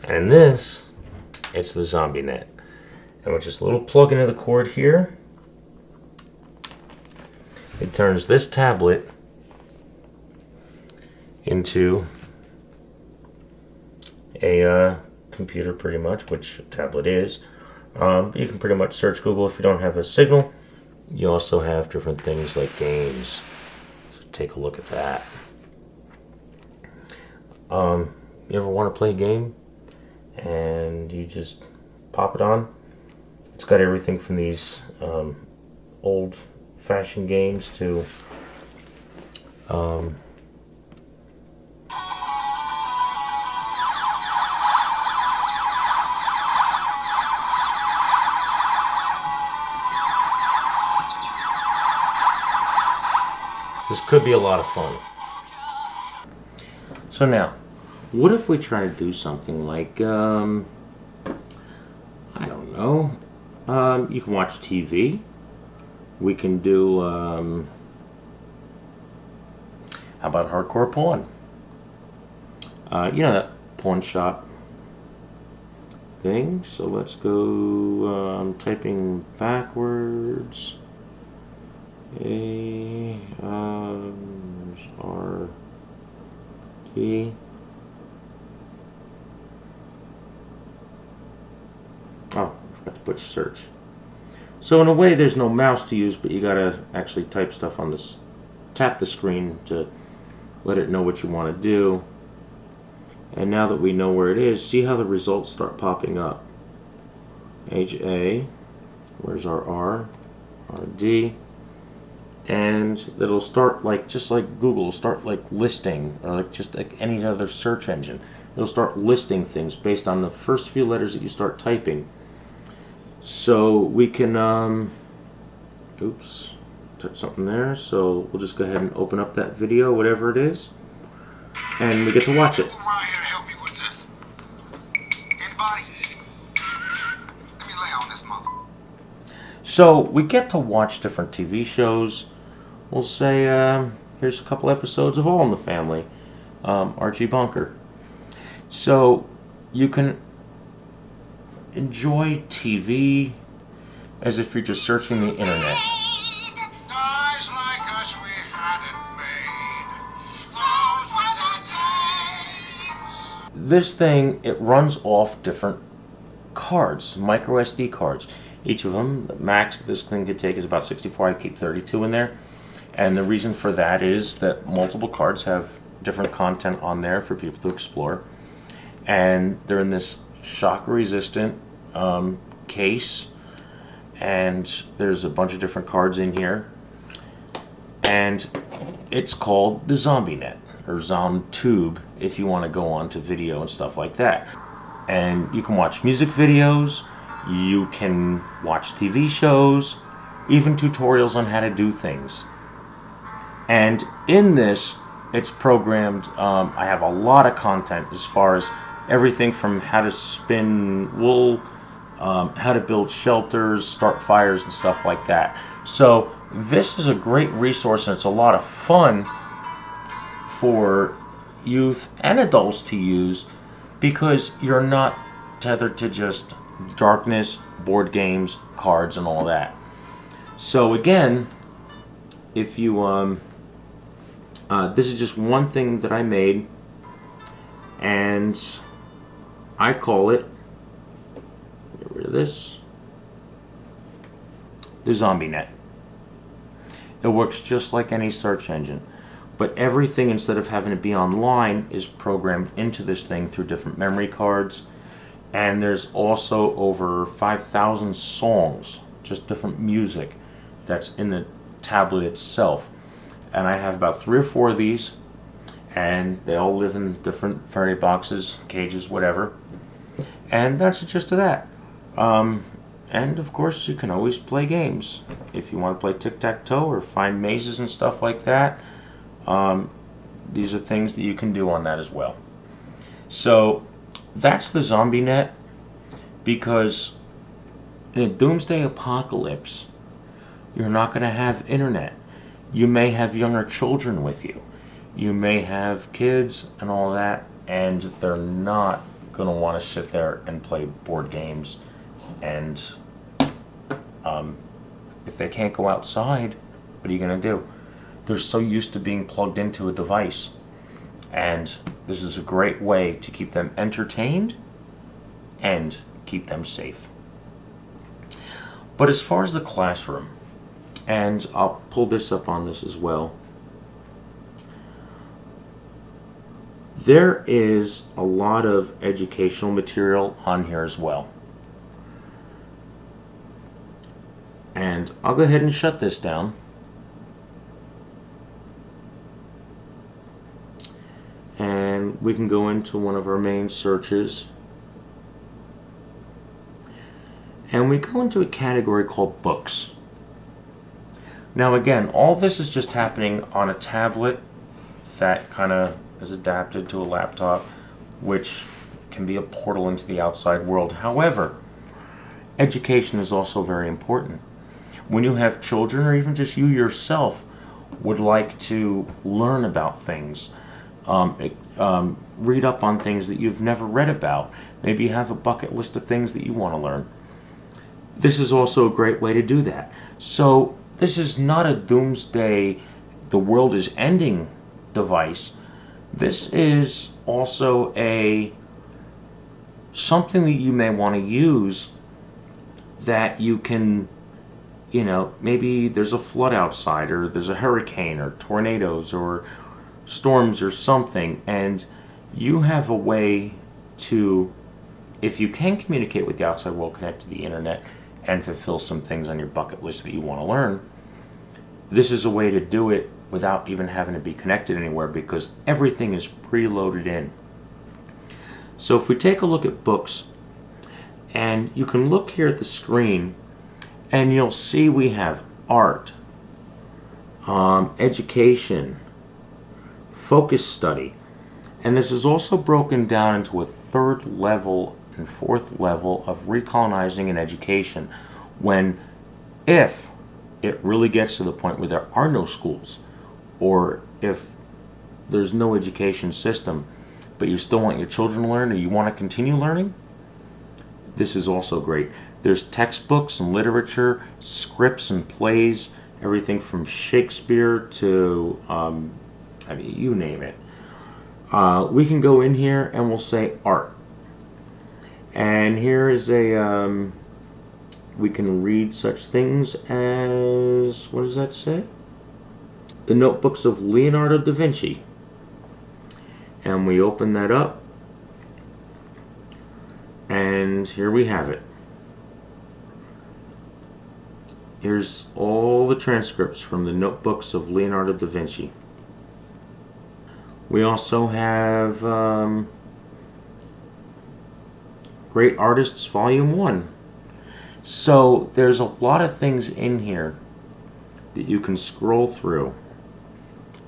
And in this, it's the Zomienet. And with just a little plug into the cord here, it turns this tablet into a computer, pretty much, which a tablet is. You can pretty much search Google if you don't have a signal. You also have different things like games. So take a look at that. You ever want to play a game and you just pop it on? It's got everything from these old-fashioned games to this could be a lot of fun. So now, what if we try to do something like, I don't know, you can watch TV. We can do, how about hardcore porn? You know that pawn shop thing? So let's go, I'm typing backwards. R-D. Oh, I forgot to put search. So in a way there's no mouse to use, but you gotta actually type stuff on this, tap the screen to let it know what you want to do. And now that we know where it is, see how the results start popping up. HA, where's our R? RD. And it'll start like, just like Google, start like listing, or like just like any other search engine. It'll start listing things based on the first few letters that you start typing. So we can, oops, touch something there. So we'll just go ahead and open up that video, whatever it is, and we get to watch it. So we get to watch different TV shows. We'll say, here's a couple episodes of All in the Family, Archie Bunker. So you can enjoy TV as if you're just searching the internet. This thing, it runs off different cards, micro SD cards. Each of them, the max this thing could take is about 64. I keep 32 in there. And the reason for that is that multiple cards have different content on there for people to explore. And they're in this shock-resistant case. And there's a bunch of different cards in here. And it's called the Zomienet, or ZomTube, if you want to go on to video and stuff like that. And you can watch music videos, you can watch TV shows, even tutorials on how to do things. And in this, it's programmed, I have a lot of content as far as everything from how to spin wool, how to build shelters, start fires, and stuff like that. So this is a great resource, and it's a lot of fun for youth and adults to use, because you're not tethered to just darkness, board games, cards, and all that. So again, if you this is just one thing that I made, and I call it, get rid of this, the Zomienet. It works just like any search engine, but everything, instead of having to be online, is programmed into this thing through different memory cards. And there's also over 5,000 songs, just different music, that's in the tablet itself. And I have about 3 or 4 of these, and they all live in different fairy boxes, cages, whatever. And that's the gist of that. And of course, you can always play games. If you want to play tic-tac-toe or find mazes and stuff like that, these are things that you can do on that as well. So that's the Zomienet, because in a doomsday apocalypse, you're not going to have internet. You may have younger children with you. You may have kids and all that, and they're not going to want to sit there and play board games. And if they can't go outside, what are you going to do? They're so used to being plugged into a device. And this is a great way to keep them entertained and keep them safe. But as far as the classroom, and I'll pull this up on this as well, there is a lot of educational material on here as well. And I'll go ahead and shut this down. And we can go into one of our main searches. And we go into a category called books. Now again, all this is just happening on a tablet that kind of is adapted to a laptop, which can be a portal into the outside world. However, education is also very important. When you have children, or even just you yourself would like to learn about things, read up on things that you've never read about, maybe you have a bucket list of things that you want to learn, this is also a great way to do that. So this is not a doomsday, the world is ending device. This is also something that you may want to use that you can, maybe there's a flood outside, or there's a hurricane, or tornadoes, or storms, or something, and you have a way to, if you can communicate with the outside world, connect to the internet, and fulfill some things on your bucket list that you want to learn. This is a way to do it without even having to be connected anywhere, because everything is preloaded in. So if we take a look at books, and you can look here at the screen, and you'll see we have art, education, focus study, and this is also broken down into a third level and fourth level of recolonizing an education, when, if it really gets to the point where there are no schools, or if there's no education system, but you still want your children to learn, or you want to continue learning, this is also great. There's textbooks and literature, scripts and plays, everything from Shakespeare to, you name it. We can go in here and we'll say art. And here is we can read such things as, what does that say? The Notebooks of Leonardo da Vinci. And we open that up, and here we have it. Here's all the transcripts from the Notebooks of Leonardo da Vinci. We also have Great Artists Volume 1. So there's a lot of things in here that you can scroll through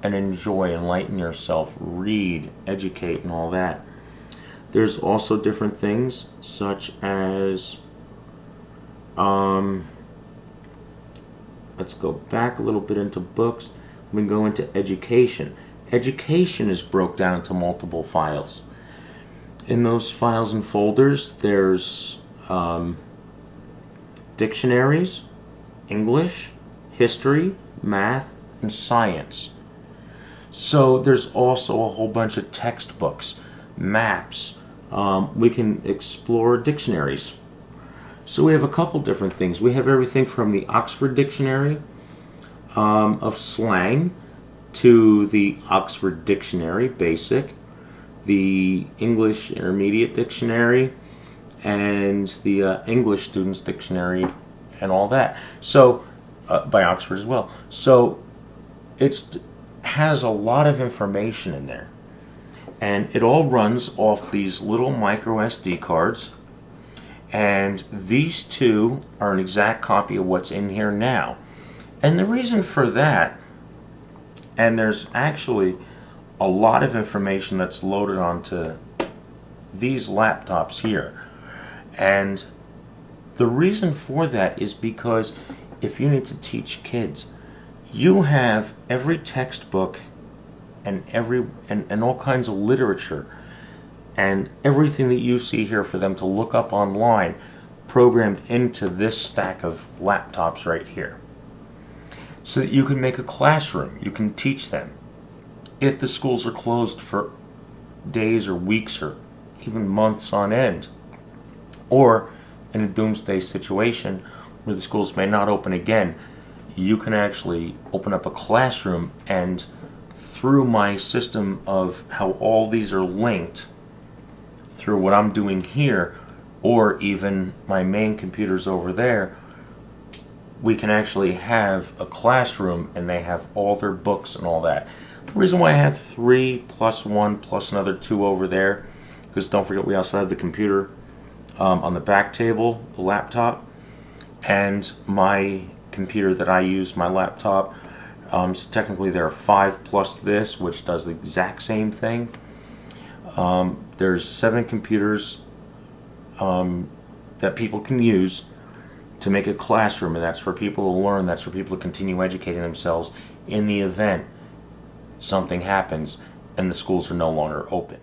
and enjoy, enlighten yourself, read, educate, and all that. There's also different things such as, let's go back a little bit into books. We can go into education. Education is broke down into multiple files. In those files and folders, there's dictionaries, English, history, math, and science. So there's also a whole bunch of textbooks, maps. We can explore dictionaries. So we have a couple different things. We have everything from the Oxford Dictionary of slang to the Oxford Dictionary Basic, the English Intermediate Dictionary, and the English Students Dictionary, and all that. So by Oxford as well. So it has a lot of information in there, and it all runs off these little micro SD cards, and these two are an exact copy of what's in here now. And the reason for that, and there's actually a lot of information that's loaded onto these laptops here, and the reason for that is because if you need to teach kids, you have every textbook and all kinds of literature And everything that you see here for them to look up online, programmed into this stack of laptops right here. So that you can make a classroom, you can teach them. If the schools are closed for days or weeks or even months on end, or in a doomsday situation where the schools may not open again, you can actually open up a classroom, and through my system of how all these are linked through what I'm doing here, or even my main computers over there, we can actually have a classroom and they have all their books and all that. The reason why I have 3 plus 1 plus another 2 over there, because don't forget we also have the computer on the back table, the laptop, and my computer that I use, my laptop. So technically there are 5 plus this, which does the exact same thing. There's 7 computers that people can use to make a classroom, and that's for people to learn, that's for people to continue educating themselves in the event something happens and the schools are no longer open.